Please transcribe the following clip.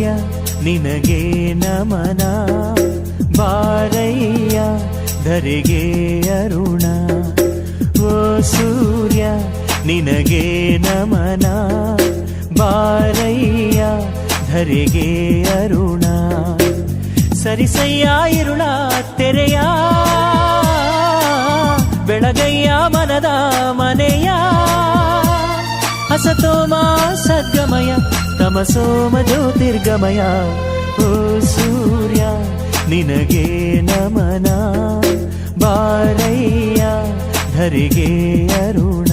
ಸೂರ್ಯ ನಿನಗೆ ನಮನ ಬಾರಯ್ಯ ಧರೆಗೆ ಅರುಣ ಓ ಸೂರ್ಯ ನಿನಗೆ ನಮನ ಬಾರಯ್ಯ ಧರೆಗೆ ಅರುಣ ಸರಿಸಯ್ಯ ಇರುಳ ತೆರೆಯ ಬೆಳಗಯ್ಯ ಮನದ ಮನೆಯ ಹಸತೋಮ ಸದ್ಗಮಯ ತಮಸೋಮ ಜ್ಯೋತಿರ್ಗಮಯ ಓ ಸೂರ್ಯ ನಿನಗೆ ನಮನ ಬಾರಯ್ಯ ಧರೆಗೆ ಅರುಣ